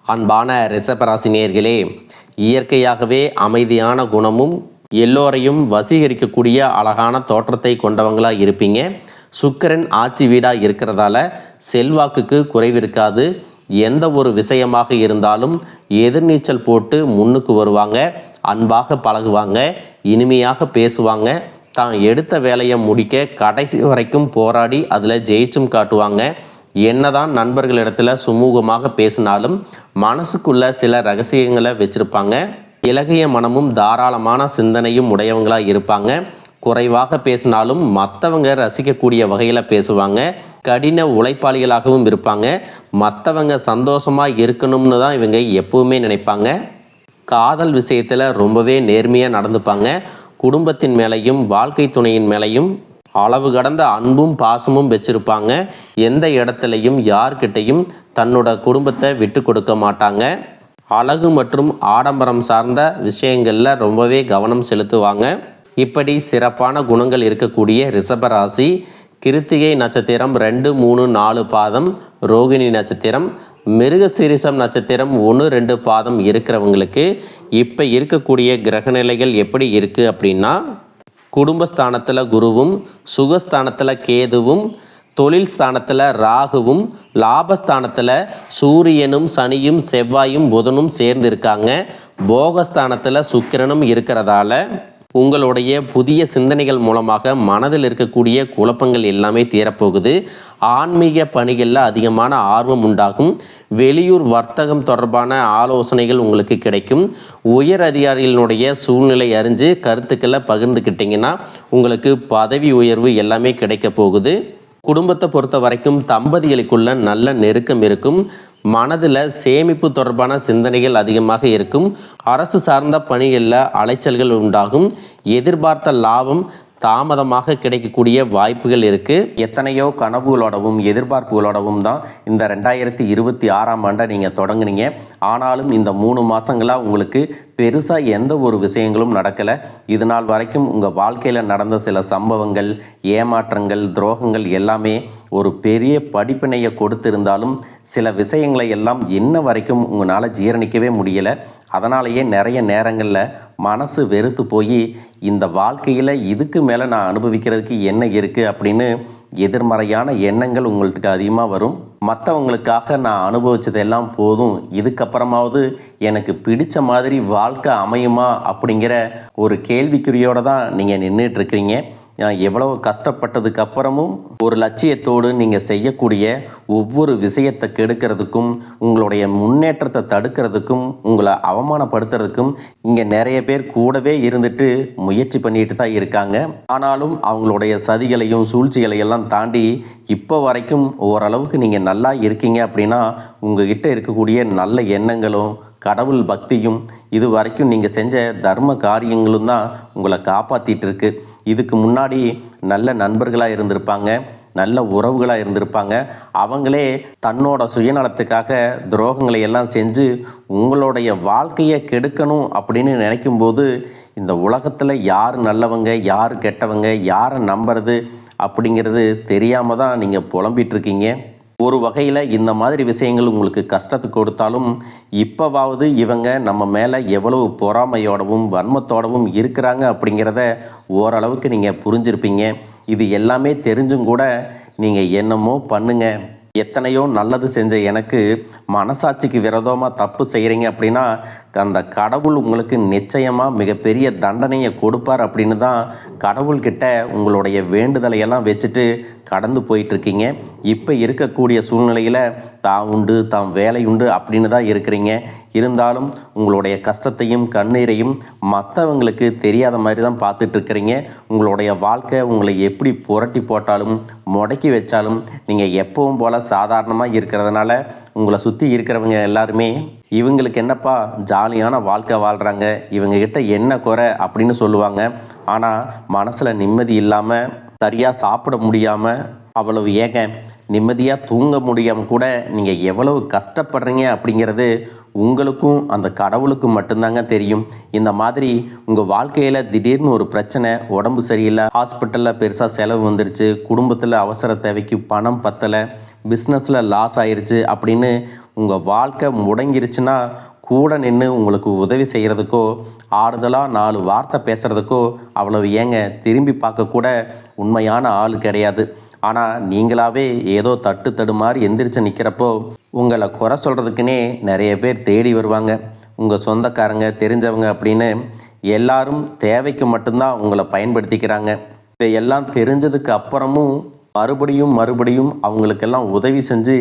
அன்பான ரிஷபராசி நேயர்களே, இயற்கையாகவே அமைதியான குணமும் எல்லோரையும் வசீகரிக்கக்கூடிய அழகான தோற்றத்தை கொண்டவங்களா இருப்பீங்க. சுக்கிரன் ஆட்சி வீடாக இருக்கிறதால செல்வாக்குக்கு குறைவிருக்காது. எந்த ஒரு விஷயமாக இருந்தாலும் எதிர்நீச்சல் போட்டு முன்னுக்கு வருவாங்க. அன்பாக பழகுவாங்க, இனிமையாக பேசுவாங்க. தான் எடுத்த வேலையை முடிக்க கடைசி வரைக்கும் போராடி அதில் ஜெயிச்சும் காட்டுவாங்க. என்னதான் நண்பர்களிடத்துல சுமூகமாக பேசினாலும் மனசுக்குள்ள சில ரகசியங்களை வச்சிருப்பாங்க. இலகிய மனமும் தாராளமான சிந்தனையும் உடையவங்களா இருப்பாங்க. குறைவாக பேசினாலும் மற்றவங்க ரசிக்கக்கூடிய வகையில் பேசுவாங்க. கடின உழைப்பாளிகளாகவும் இருப்பாங்க. மற்றவங்க சந்தோஷமாக இருக்கணும்னு தான் இவங்க எப்பவுமே நினைப்பாங்க. காதல் விஷயத்தில் ரொம்பவே நேர்மையாக நடந்துப்பாங்க. குடும்பத்தின் மேலையும் வாழ்க்கை துணையின் மேலையும் அளவு கடந்த அன்பும் பாசமும் வச்சிருப்பாங்க. எந்த இடத்துலையும் யார்கிட்டையும் தன்னோட குடும்பத்தை விட்டு கொடுக்க மாட்டாங்க. அழகு மற்றும் ஆடம்பரம் சார்ந்த விஷயங்களில் ரொம்பவே கவனம் செலுத்துவாங்க. இப்படி சிறப்பான குணங்கள் இருக்கக்கூடிய ரிஷபராசி கிருத்திகை நட்சத்திரம் 2, 3, 4 பாதம், ரோகிணி நட்சத்திரம், மிருகசீரிசம் நட்சத்திரம் 1, 2 பாதம் இருக்கிறவங்களுக்கு இப்போ இருக்கக்கூடிய கிரகநிலைகள் எப்படி இருக்குது அப்படின்னா, குடும்பஸ்தானத்தில் குருவும், சுகஸ்தானத்தில் கேதுவும், தொழில் ஸ்தானத்தில் ராகுவும், லாபஸ்தானத்தில் சூரியனும் சனியும் செவ்வாயும் புதனும் சேர்ந்து இருக்காங்க. போகஸ்தானத்தில் சுக்கிரனும் இருக்கிறதால உங்களுடைய புதிய சிந்தனைகள் மூலமாக மனதில் இருக்கக்கூடிய குழப்பங்கள் எல்லாமே தீரப்போகுது. ஆன்மீக பணிகளில் அதிகமான ஆர்வம் உண்டாகும். வெளியூர் வர்த்தகம் தொடர்பான ஆலோசனைகள் உங்களுக்கு கிடைக்கும். உயர் அதிகாரிகளினுடைய சூழ்நிலை அறிஞ்சு கருத்துக்களை பகிர்ந்துக்கிட்டிங்கன்னா உங்களுக்கு பதவி உயர்வு எல்லாமே கிடைக்க போகுது. குடும்பத்தை பொறுத்த வரைக்கும் தம்பதிகளுக்குள்ள நல்ல நெருக்கம் இருக்கும். மனதில் சேமிப்பு தொடர்பான சிந்தனைகள் அதிகமாக இருக்கும். அரசு சார்ந்த பணிகளில் அலைச்சல்கள் உண்டாகும். எதிர்பார்த்த லாபம் தாமதமாக கிடைக்கக்கூடிய வாய்ப்புகள் இருக்குது. எத்தனையோ கனவுகளோடவும் எதிர்பார்ப்புகளோடவும் தான் இந்த 2026ஆம் ஆண்டை நீங்கள் தொடங்குனீங்க. ஆனாலும் இந்த 3 மாதங்களாக உங்களுக்கு பெருசாக எந்த ஒரு விஷயங்களும் நடக்கலை. இது நாள் வரைக்கும் உங்கள் வாழ்க்கையில் நடந்த சில சம்பவங்கள், ஏமாற்றங்கள், துரோகங்கள் எல்லாமே ஒரு பெரிய படிப்பினையை கொடுத்திருந்தாலும் சில விஷயங்களை எல்லாம் இன்ன வரைக்கும் உங்களால் ஜீரணிக்கவே முடியலை. அதனாலேயே நிறைய நேரங்களில் மனசு வெறுத்து போய் இந்த வாழ்க்கையில் இதுக்கு மேலே நான் அனுபவிக்கிறதுக்கு என்ன இருக்குது அப்படின்னு எதிர்மறையான எண்ணங்கள் உங்களுக்கு அதிகமாக வரும். மற்றவங்களுக்காக நான் அனுபவித்ததெல்லாம் போதும், இதுக்கப்புறமாவது எனக்கு பிடிச்ச மாதிரி வாழ்க்கை அமையுமா அப்படிங்கிற ஒரு கேள்விக்குறியோடு தான் நீங்கள் நின்றுட்டுருக்கிறீங்க. எவ்வளவு கஷ்டப்பட்டதுக்கு அப்புறமும் ஒரு லட்சியத்தோடு நீங்கள் செய்யக்கூடிய ஒவ்வொரு விஷயத்தை கெடுக்கிறதுக்கும், உங்களுடைய முன்னேற்றத்தை தடுக்கிறதுக்கும், உங்களை அவமானப்படுத்துறதுக்கும் இங்கே நிறைய பேர் கூடவே இருந்துட்டு முயற்சி பண்ணிட்டு தான் இருக்காங்க. ஆனாலும் அவங்களுடைய சதிகளையும் சூழ்ச்சிகளையெல்லாம் தாண்டி இப்போ வரைக்கும் ஓரளவுக்கு நீங்கள் நல்லா இருக்கீங்க அப்படின்னா உங்ககிட்ட இருக்கக்கூடிய நல்ல எண்ணங்களும் கடவுள் பக்தியும் இது வரைக்கும் நீங்கள் செஞ்ச தர்ம காரியங்களும் தான் உங்களை காப்பாற்றிட்டு இருக்கு. இதுக்கு முன்னாடி நல்ல நண்பர்களாக இருந்திருப்பாங்க, நல்ல உறவுகளாக இருந்திருப்பாங்க. அவங்களே தன்னோட சுயநலத்துக்காக துரோகங்களை எல்லாம் செஞ்சு உங்களுடைய வாழ்க்கையை கெடுக்கணும் அப்படின்னு நினைக்கும்போது இந்த உலகத்தில் யார் நல்லவங்க யார் கெட்டவங்க, யாரை நம்புறது அப்படிங்கிறது தெரியாமல் தான் நீங்கள் புலம்பிகிட்ருக்கீங்க. ஒரு வகையில் இந்த மாதிரி விஷயங்கள் உங்களுக்கு கஷ்டத்தை கொடுத்தாலும் இப்போவாவது இவங்க நம்ம மேலே எவ்வளவு பொறாமையோடவும் வன்மத்தோடவும் இருக்கிறாங்க அப்படிங்கிறத ஓரளவுக்கு நீங்கள் புரிஞ்சிருப்பீங்க. இது எல்லாமே தெரிஞ்சும் கூட நீங்கள் என்னமோ பண்ணுங்க, எத்தனையோ நல்லது செஞ்ச எனக்கு மனசாட்சிக்கு விரோதமாக தப்பு செய்கிறீங்க அப்படின்னா அந்த கடவுள் உங்களுக்கு நிச்சயமாக மிகப்பெரிய தண்டனையை கொடுப்பார் அப்படின்னு தான் கடவுள்கிட்ட உங்களுடைய வேண்டுதலையெல்லாம் வச்சுட்டு கடந்து போயிட்டுருக்கீங்க. இப்போ இருக்கக்கூடிய சூழ்நிலையில் தான் உண்டு தான் வேலை உண்டு அப்படின்னு தான் இருக்கிறீங்க. இருந்தாலும் உங்களுடைய கஷ்டத்தையும் கண்ணீரையும் மற்றவங்களுக்கு தெரியாத மாதிரி தான் பார்த்துட்ருக்கிறீங்க. உங்களுடைய வாழ்க்கை உங்களை எப்படி புரட்டி போட்டாலும் முடக்கி வச்சாலும் நீங்கள் எப்பவும் போல் சாதாரணமாக இருக்கிறதுனால உங்களை சுற்றி இருக்கிறவங்க எல்லாருமே இவங்களுக்கு என்னப்பா ஜாலியான வாழ்க்கை வாழ்கிறாங்க, இவங்ககிட்ட என்ன குறை அப்படின்னு சொல்லுவாங்க. ஆனால் மனசில் நிம்மதி இல்லாமல், சரியாக சாப்பிட முடியாமல், அவ்வளவு ஏங்க நிம்மதியாக தூங்க முடியாமல் கூட நீங்கள் எவ்வளவு கஷ்டப்படுறீங்க அப்படிங்கிறது உங்களுக்கும் அந்த கடவுளுக்கும் மட்டும்தாங்க தெரியும். இந்த மாதிரி உங்கள் வாழ்க்கையில் திடீர்னு ஒரு பிரச்சனை, உடம்பு சரியில்லை, ஹாஸ்பிட்டலில் பெருசாக செலவு வந்துருச்சு, குடும்பத்தில் அவசர தேவைக்கு பணம் பத்தலை, பிஸ்னஸில் லாஸ் ஆயிடுச்சு அப்படின்னு உங்கள் வாழ்க்கை முடங்கிருச்சுன்னா கூட நின்று உங்களுக்கு உதவி செய்கிறதுக்கோ ஆறுதலாக 4 வார்த்தை பேசுகிறதுக்கோ அவ்வளவு ஏங்க திரும்பி பார்க்கக்கூட உண்மையான ஆள் கிடையாது. ஆனால் நீங்களாவே ஏதோ தட்டு தடுமாறி எந்திரிச்சு நிற்கிறப்போ உங்களை குறை சொல்கிறதுக்குன்னே நிறைய பேர் தேடி வருவாங்க. உங்கள் சொந்தக்காரங்க தெரிஞ்சவங்க அப்படின்னு எல்லாரும் தேவைக்கு மட்டும்தான் உங்களை பயன்படுத்திக்கிறாங்க. இதையெல்லாம் தெரிஞ்சதுக்கு அப்புறமும் மறுபடியும் அவங்களுக்கெல்லாம் உதவி செஞ்சு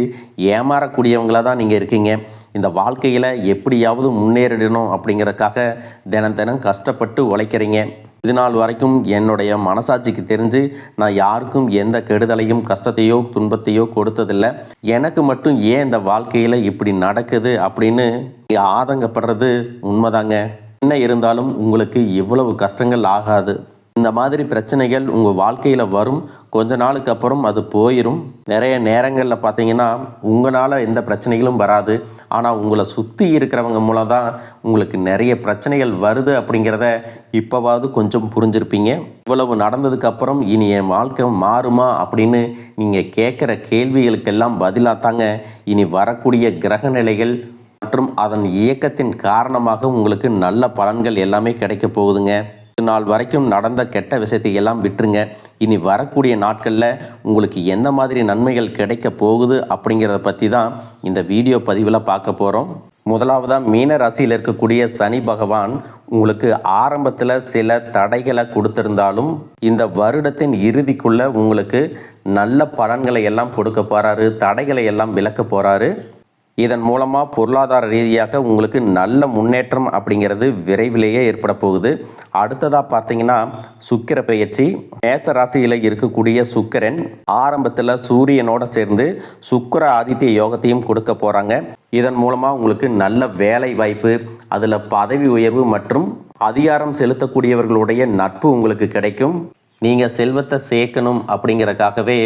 ஏமாறக்கூடியவங்களாக தான் நீங்கள் இருக்கீங்க. இந்த வாழ்க்கையில் எப்படியாவது முன்னேறிடணும் அப்படிங்கிறதுக்காக தினம் கஷ்டப்பட்டு உழைக்கிறீங்க. இது நாள் வரைக்கும் என்னுடைய மனசாட்சிக்கு தெரிஞ்சு நான் யாருக்கும் எந்த கெடுதலையும் கஷ்டத்தையோ துன்பத்தையோ கொடுத்ததில்லை. எனக்கு மட்டும் ஏன் இந்த வாழ்க்கையில் இப்படி நடக்குது அப்படின்னு ஆதங்கப்படுறது உண்மைதாங்க. என்ன இருந்தாலும் உங்களுக்கு இவ்வளவு கஷ்டங்கள் ஆகாது. இந்த மாதிரி பிரச்சனைகள் உங்கள் வாழ்க்கையில் வரும். கொஞ்ச நாளுக்கு அப்புறம் அது போயிடும். நிறைய நேரங்களில் பார்த்தீங்கன்னா உங்களால் எந்த பிரச்சனைகளும் வராது. ஆனால் உங்களை சுற்றி இருக்கிறவங்க மூலம் தான் உங்களுக்கு நிறைய பிரச்சனைகள் வருது அப்படிங்கிறத இப்போவாவது கொஞ்சம் புரிஞ்சிருப்பீங்க. இவ்வளவு நடந்ததுக்கப்புறம் இனி என் வாழ்க்கை மாறுமா அப்படின்னு நீங்கள் கேட்குற கேள்விகளுக்கெல்லாம் பதிலாக தாங்க இனி வரக்கூடிய கிரக நிலைகள் மற்றும் அதன் இயக்கத்தின் காரணமாக உங்களுக்கு நல்ல பலன்கள் எல்லாமே கிடைக்க போகுதுங்க. நாள் வரைக்கும் நடந்த கெட்ட விஷயத்தை எல்லாம் விட்டுருங்க. இனி வரக்கூடிய நாட்களில் உங்களுக்கு எந்த மாதிரி நன்மைகள் கிடைக்க போகுது அப்படிங்கிறத பற்றி தான் இந்த வீடியோ பதிவில் பார்க்க போகிறோம். முதலாவதாக மீன ராசியில் இருக்கக்கூடிய சனி பகவான் உங்களுக்கு ஆரம்பத்தில் சில தடைகளை கொடுத்திருந்தாலும் இந்த வருடத்தின் இறுதிக்குள்ளே உங்களுக்கு நல்ல பலன்களை எல்லாம் கொடுக்க போகிறாரு. தடைகளை எல்லாம் விலக்க போகிறாரு. இதன் மூலமாக பொருளாதார ரீதியாக உங்களுக்கு நல்ல முன்னேற்றம் அப்படிங்கிறது விரைவிலேயே ஏற்பட போகுது. அடுத்ததாக பார்த்தீங்கன்னா சுக்கிர பெயர்ச்சி. மேச ராசியில் இருக்கக்கூடிய சுக்கிரன் ஆரம்பத்தில் சூரியனோட சேர்ந்து சுக்கிர ஆதித்ய யோகத்தையும் கொடுக்க போகிறாங்க. இதன் மூலமாக உங்களுக்கு நல்ல வேலை வாய்ப்பு, அதில் பதவி உயர்வு மற்றும் அதிகாரம் செலுத்தக்கூடியவர்களுடைய நட்பு உங்களுக்கு கிடைக்கும். நீங்கள் செல்வத்தை சேர்க்கணும் அப்படிங்கிறதுக்காகவே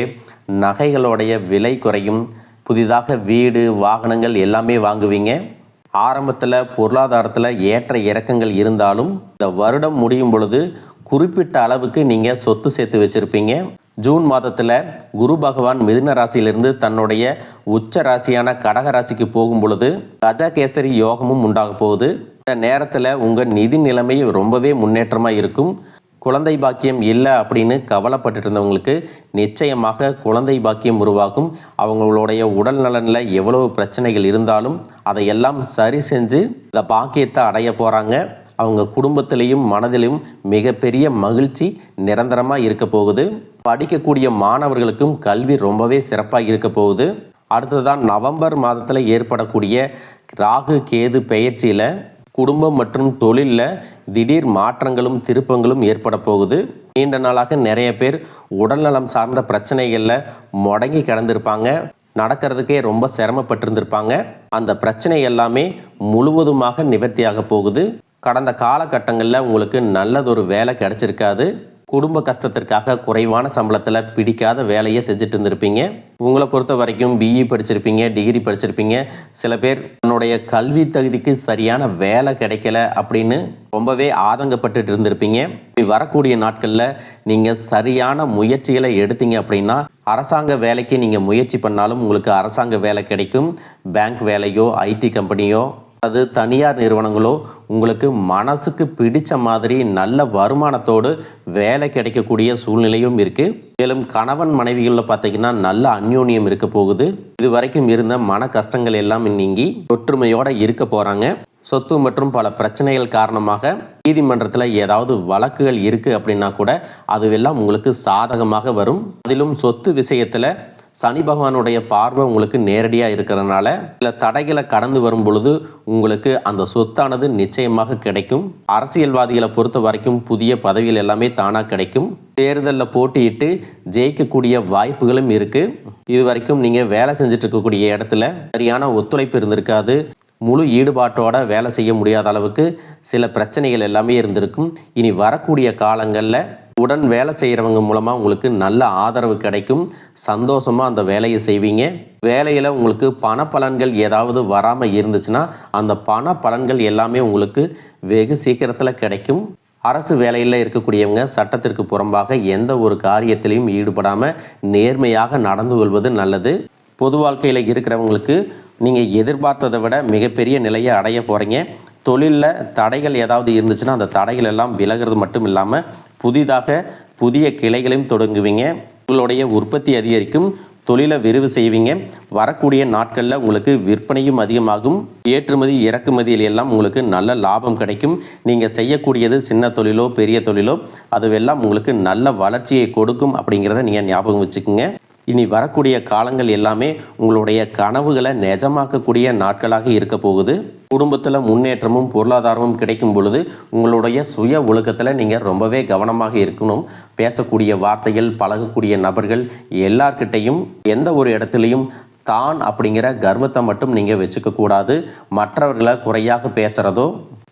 நகைகளுடைய விலை குறையும். புதிதாக வீடு வாகனங்கள் எல்லாமே வாங்குவீங்க. ஆரம்பத்தில் பொருளாதாரத்தில் ஏற்ற இறக்கங்கள் இருந்தாலும் இந்த வருடம் முடியும் பொழுது குறிப்பிட்ட அளவுக்கு நீங்கள் சொத்து சேர்த்து வச்சுருப்பீங்க. ஜூன் மாதத்தில் குரு பகவான் மிதுன ராசியிலிருந்து தன்னுடைய உச்ச ராசியான கடக ராசிக்கு போகும் பொழுது கஜகேசரி யோகமும் உண்டாக போகுது. இந்த நேரத்தில் உங்கள் நிதி நிலைமை ரொம்பவே முன்னேற்றமாக இருக்கும். குழந்தை பாக்கியம் இல்லை அப்படின்னு கவலைப்பட்டு இருந்தவங்களுக்கு நிச்சயமாக குழந்தை பாக்கியம் உருவாகும். அவங்களுடைய உடல் நலனில் எவ்வளவு பிரச்சனைகள் இருந்தாலும் அதையெல்லாம் சரி செஞ்சு இந்த பாக்கியத்தை அடைய போகிறாங்க. அவங்க குடும்பத்திலையும் மனதிலும் மிகப்பெரிய மகிழ்ச்சி நிரந்தரமாக இருக்க போகுது. படிக்கக்கூடிய மாணவர்களுக்கும் கல்வி ரொம்பவே சிறப்பாக இருக்க போகுது. அடுத்ததான் நவம்பர் மாதத்தில் ஏற்படக்கூடிய ராகு கேது பெயர்ச்சியில் குடும்பம் மற்றும் தொழிலில் திடீர் மாற்றங்களும் திருப்பங்களும் ஏற்பட போகுது. நீண்ட நாளாக நிறைய பேர் உடல்நலம் சார்ந்த பிரச்சனைகளில் முடங்கி கிடந்திருப்பாங்க. நடக்கிறதுக்கே ரொம்ப சிரமப்பட்டிருந்திருப்பாங்க. அந்த பிரச்சனை எல்லாமே முழுவதுமாக நிவர்த்தியாக போகுது. கடந்த காலகட்டங்களில் உங்களுக்கு நல்லதொரு வேலை கிடைச்சிருக்காது. குடும்ப கஷ்டத்திற்காக குறைவான சம்பளத்தில் பிடிக்காத வேலையை செஞ்சுட்டு இருந்திருப்பீங்க. உங்களை பொறுத்த வரைக்கும் பிஇ படிச்சிருப்பீங்க, டிகிரி படிச்சிருப்பீங்க. சில பேர் தன்னுடைய கல்வி தகுதிக்கு சரியான வேலை கிடைக்கல அப்படின்னு ரொம்பவே ஆதங்கப்பட்டு இருந்திருப்பீங்க. வரக்கூடிய நாட்களில் நீங்கள் சரியான முயற்சிகளை எடுத்தீங்க அப்படின்னா அரசாங்க வேலைக்கு நீங்கள் முயற்சி பண்ணாலும் உங்களுக்கு அரசாங்க வேலை கிடைக்கும். பேங்க் வேலையோ ஐடி கம்பெனியோ அது தனியார் நிறுவனங்களோ உங்களுக்கு மனசுக்கு பிடிச்ச மாதிரி நல்ல வருமானத்தோடு வேலை கிடைக்கக்கூடிய சூழ்நிலையும் இருக்குது. மேலும் கணவன் மனைவிகளில் பார்த்தீங்கன்னா நல்ல அந்யோன்யம் இருக்க போகுது. இது வரைக்கும் இருந்த மன கஷ்டங்கள் எல்லாம் நீங்கி ஒற்றுமையோடு இருக்க போகிறாங்க. சொத்து மற்றும் பல பிரச்சனைகள் காரணமாக நீதிமன்றத்தில் ஏதாவது வழக்குகள் இருக்குது அப்படின்னா கூட அதுவெல்லாம் உங்களுக்கு சாதகமாக வரும். அதிலும் சொத்து விஷயத்தில் சனி பகவானுடைய பார்வை உங்களுக்கு நேரடியாக இருக்கிறதுனால சில தடைகளை கடந்து வரும் பொழுது உங்களுக்கு அந்த சொத்தானது நிச்சயமாக கிடைக்கும். அரசியல்வாதிகளை பொறுத்த வரைக்கும் புதிய பதவிகள் எல்லாமே தானாக கிடைக்கும். தேர்தலில் போட்டியிட்டு ஜெயிக்கக்கூடிய வாய்ப்புகளும் இருக்குது. இது வரைக்கும் நீங்கள் வேலை செஞ்சுட்டு இருக்கக்கூடிய இடத்துல சரியான ஒத்துழைப்பு இருந்திருக்காது. முழு ஈடுபாட்டோட வேலை செய்ய முடியாத அளவுக்கு சில பிரச்சனைகள் எல்லாமே இருந்திருக்கும். இனி வரக்கூடிய காலங்களில் உடன் வேலை செய்கிறவங்க மூலமாக உங்களுக்கு நல்ல ஆதரவு கிடைக்கும். சந்தோஷமாக அந்த வேலையை செய்வீங்க. வேலையில் உங்களுக்கு பண பலன்கள் ஏதாவது வராமல் இருந்துச்சுன்னா அந்த பண பலன்கள் எல்லாமே உங்களுக்கு வெகு சீக்கிரத்தில் கிடைக்கும். அரசு வேலையில் இருக்கக்கூடியவங்க சட்டத்திற்கு புறம்பாக எந்த ஒரு காரியத்திலையும் ஈடுபடாமல் நேர்மையாக நடந்து கொள்வது நல்லது. பொது வாழ்க்கையில் இருக்கிறவங்களுக்கு நீங்கள் எதிர்பார்த்ததை விட மிகப்பெரிய நிலையை அடைய போகிறீங்க. தொழிலில் தடைகள் ஏதாவது இருந்துச்சுன்னா அந்த தடைகள் எல்லாம் விலகிறது மட்டும் இல்லாமல் புதிய கிளைகளையும் தொடங்குவீங்க. உங்களுடைய உற்பத்தி அதிகரிக்கும், தொழிலை விரிவு செய்வீங்க. வரக்கூடிய நாட்களில் உங்களுக்கு விற்பனையும் அதிகமாகும். ஏற்றுமதி இறக்குமதியில் எல்லாம் உங்களுக்கு நல்ல லாபம் கிடைக்கும். நீங்கள் செய்யக்கூடியது சின்ன தொழிலோ பெரிய தொழிலோ அதுவெல்லாம் உங்களுக்கு நல்ல வளர்ச்சியை கொடுக்கும் அப்படிங்கிறத நீங்கள் ஞாபகம் வச்சுக்கோங்க. இனி வரக்கூடிய காலங்கள் எல்லாமே உங்களுடைய கனவுகளை நிஜமாக்கக்கூடிய நாட்களாக இருக்க போகுது. குடும்பத்தில் முன்னேற்றமும் பொருளாதாரமும் கிடைக்கும் பொழுது உங்களுடைய சுய ஒழுக்கத்தில் நீங்கள் ரொம்பவே கவனமாக இருக்கணும். பேசக்கூடிய வார்த்தைகள், பழகக்கூடிய நபர்கள் எல்லார்கிட்டையும் எந்த ஒரு இடத்துலையும் தான் அப்படிங்கிற கர்வத்தை மட்டும் நீங்கள் வச்சுக்கக்கூடாது. மற்றவர்களை குறையாக பேசுகிறதோ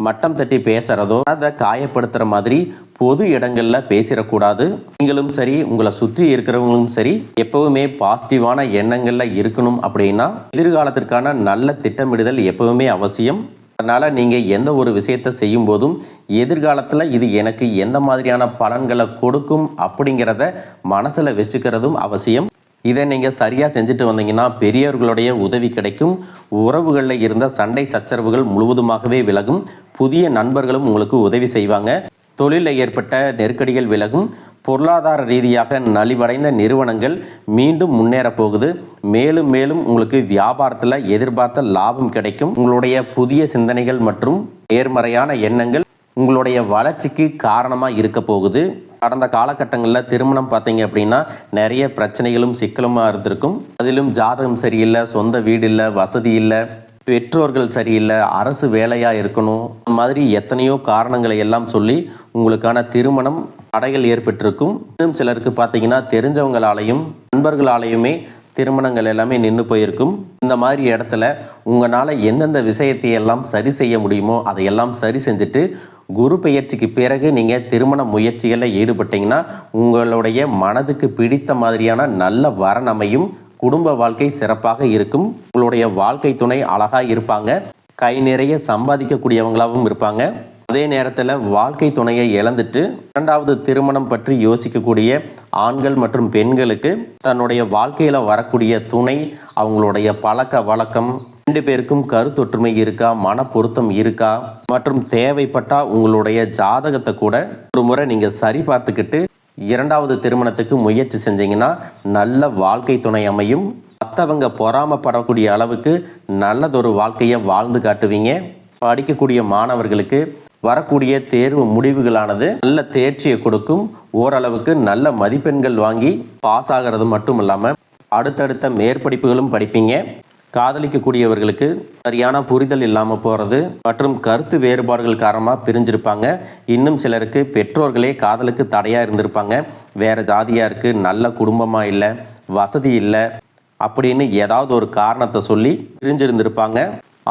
மட்டம் தட்டி பேசுகிறதோ அதை காயப்படுத்துகிற மாதிரி பொது இடங்களில் பேசிடக்கூடாது. நீங்களும் சரி, உங்களை சுற்றி இருக்கிறவங்களும் சரி, எப்பவுமே பாசிட்டிவான எண்ணங்களில் இருக்கணும். அப்படின்னா எதிர்காலத்திற்கான நல்ல திட்டமிடுதல் எப்பவுமே அவசியம். அதனால் நீங்கள் எந்த ஒரு விஷயத்தை செய்யும் போதும் எதிர்காலத்தில் இது எனக்கு எந்த மாதிரியான பலன்களை கொடுக்கும் அப்படிங்கிறத மனசில் வச்சுக்கிறதும் அவசியம். இதை நீங்கள் சரியாக செஞ்சுட்டு வந்தீங்கன்னா பெரியவர்களுடைய உதவி கிடைக்கும். உறவுகளில் இருந்த சண்டை சச்சரவுகள் முழுவதுமாகவே விலகும். புதிய நண்பர்களும் உங்களுக்கு உதவி செய்வாங்க. தொழிலில் ஏற்பட்ட நெருக்கடிகள் விலகும். பொருளாதார ரீதியாக நலிவடைந்த நிறுவனங்கள் மீண்டும் முன்னேற போகுது. மேலும் மேலும் உங்களுக்கு வியாபாரத்தில் எதிர்பார்த்த லாபம் கிடைக்கும். உங்களுடைய புதிய சிந்தனைகள் மற்றும் நேர்மறையான எண்ணங்கள் உங்களுடைய வளர்ச்சிக்கு காரணமாக இருக்க போகுது. கடந்த காலகட்டங்களில் திருமணம் பார்த்தீங்க அப்படின்னா நிறைய பிரச்சனைகளும் சிக்கலுமாக இருந்திருக்கும். அதிலும் ஜாதகம் சரியில்லை, சொந்த வீடு இல்லை, வசதி இல்லை, பெற்றோர்கள் சரியில்லை, அரசு வேலையாக இருக்கணும், இந்த மாதிரி எத்தனையோ காரணங்களை எல்லாம் சொல்லி உங்களுக்கான திருமணம் தடைகள் ஏற்பட்டிருக்கும். இன்னும் சிலருக்கு பார்த்தீங்கன்னா தெரிஞ்சவங்களாலையும் நண்பர்களாலையுமே திருமணங்கள் எல்லாமே நின்று போயிருக்கும். இந்த மாதிரி இடத்துல உங்களால் எந்தெந்த விஷயத்தை எல்லாம் சரி செய்ய முடியுமோ அதையெல்லாம் சரி செஞ்சுட்டு குரு பெயர்ச்சிக்கு பிறகு நீங்கள் திருமண முயற்சிகளில் ஈடுபட்டீங்கன்னா உங்களுடைய மனதுக்கு பிடித்த மாதிரியான நல்ல வரன் அமையும். குடும்ப வாழ்க்கை சிறப்பாக இருக்கும். உங்களுடைய வாழ்க்கை துணை அழகாக இருப்பாங்க. கை நிறைய சம்பாதிக்கக்கூடியவங்களாகவும் இருப்பாங்க. அதே நேரத்தில் வாழ்க்கை துணையை இழந்துட்டு இரண்டாவது திருமணம் பற்றி யோசிக்கக்கூடிய ஆண்கள் மற்றும் பெண்களுக்கு தன்னுடைய வாழ்க்கையில் வரக்கூடிய துணை, அவங்களுடைய பழக்க வழக்கம், 2 பேருக்கும் கருத்தொற்றுமை இருக்கா, மன பொருத்தம் இருக்கா மற்றும் தேவைப்பட்டால் உங்களுடைய ஜாதகத்தை கூட ஒரு முறை நீங்கள் சரி பார்த்துக்கிட்டு இரண்டாவது திருமணத்துக்கு முயற்சி செஞ்சீங்கன்னா நல்ல வாழ்க்கை துணை அமையும். மற்றவங்க பொறாமப்படக்கூடிய அளவுக்கு நல்லதொரு வாழ்க்கையை வாழ்ந்து காட்டுவீங்க. படிக்கக்கூடிய மாணவர்களுக்கு வரக்கூடிய தேர்வு முடிவுகளானது நல்ல தேர்ச்சியை கொடுக்கும். ஓரளவுக்கு நல்ல மதிப்பெண்கள் வாங்கி பாஸ் ஆகிறது மட்டும் இல்லாமல் அடுத்தடுத்த மேற்படிப்புகளும் படிப்பீங்க. காதலிக்கக்கூடியவர்களுக்கு சரியான புரிதல் இல்லாமல் போகிறது மற்றும் கருத்து வேறுபாடுகள் காரணமாக பிரிஞ்சிருப்பாங்க. இன்னும் சிலருக்கு பெற்றோர்களே காதலுக்கு தடையாக இருந்திருப்பாங்க. வேறு ஜாதியாக இருக்குது, நல்ல குடும்பமாக இல்லை, வசதி இல்லை அப்படின்னு ஏதாவது ஒரு காரணத்தை சொல்லி பிரிஞ்சிருந்திருப்பாங்க.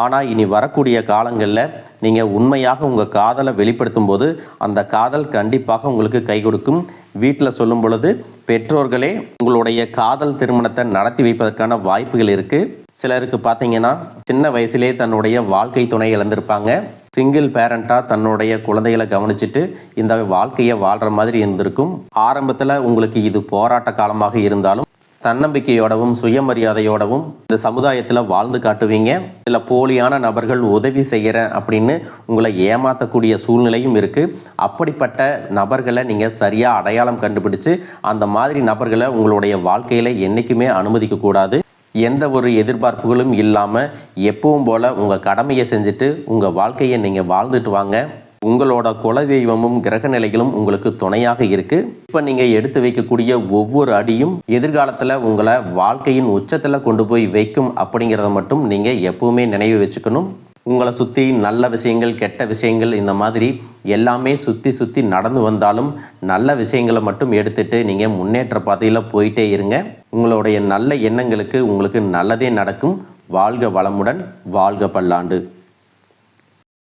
ஆனால் இனி வரக்கூடிய காலங்களில் நீங்கள் உண்மையாக உங்கள் காதலை வெளிப்படுத்தும் போது அந்த காதல் கண்டிப்பாக உங்களுக்கு கை கொடுக்கும். வீட்டில் சொல்லும் பொழுது பெற்றோர்களே உங்களுடைய காதல் திருமணத்தை நடத்தி வைப்பதற்கான வாய்ப்புகள் இருக்குது. சிலருக்கு பார்த்தீங்கன்னா சின்ன வயசுலேயே தன்னுடைய வாழ்க்கை துணை இழந்திருப்பாங்க. சிங்கிள் பேரண்ட்டாக தன்னுடைய குழந்தைகளை கவனிச்சுட்டு இந்த வாழ்க்கையை வாழ்கிற மாதிரி இருந்திருக்கும். ஆரம்பத்தில் உங்களுக்கு இது போராட்ட காலமாக இருந்தாலும் தன்னம்பிக்கையோடவும் சுயமரியாதையோடவும் இந்த சமுதாயத்தில் வாழ்ந்து காட்டுவீங்க. சில போலியான நபர்கள் உதவி செய்கிறேன் அப்படின்னு உங்களை ஏமாற்றக்கூடிய சூழ்நிலையும் இருக்குது. அப்படிப்பட்ட நபர்களை நீங்கள் சரியாக அடையாளம் கண்டுபிடிச்சு அந்த மாதிரி நபர்களை உங்களுடைய வாழ்க்கையில் என்றைக்குமே அனுமதிக்கக்கூடாது. எந்த ஒரு எதிர்பார்ப்புகளும் இல்லாமல் எப்பவும் போல் உங்கள் கடமையை செஞ்சுட்டு உங்கள் வாழ்க்கையை நீங்கள் வாழ்ந்துட்டு வாங்க. உங்களோட குலதெய்வமும் கிரக நிலைகளும் உங்களுக்கு துணையாக இருக்குது. இப்போ நீங்கள் எடுத்து வைக்கக்கூடிய ஒவ்வொரு அடியும் எதிர்காலத்தில் உங்களை வாழ்க்கையின் உச்சத்தில் கொண்டு போய் வைக்கும் அப்படிங்கிறத மட்டும் நீங்கள் எப்பவுமே நினைவு வச்சுக்கணும். உங்களை சுற்றி நல்ல விஷயங்கள், கெட்ட விஷயங்கள் இந்த மாதிரி எல்லாமே சுற்றி நடந்து வந்தாலும் நல்ல விஷயங்களை மட்டும் எடுத்துட்டு நீங்கள் முன்னேற்ற பாதையில் போயிட்டே இருங்க. உங்களுடைய நல்ல எண்ணங்களுக்கு உங்களுக்கு நல்லதே நடக்கும். வாழ்க வளமுடன், வாழ்க பல்லாண்டு.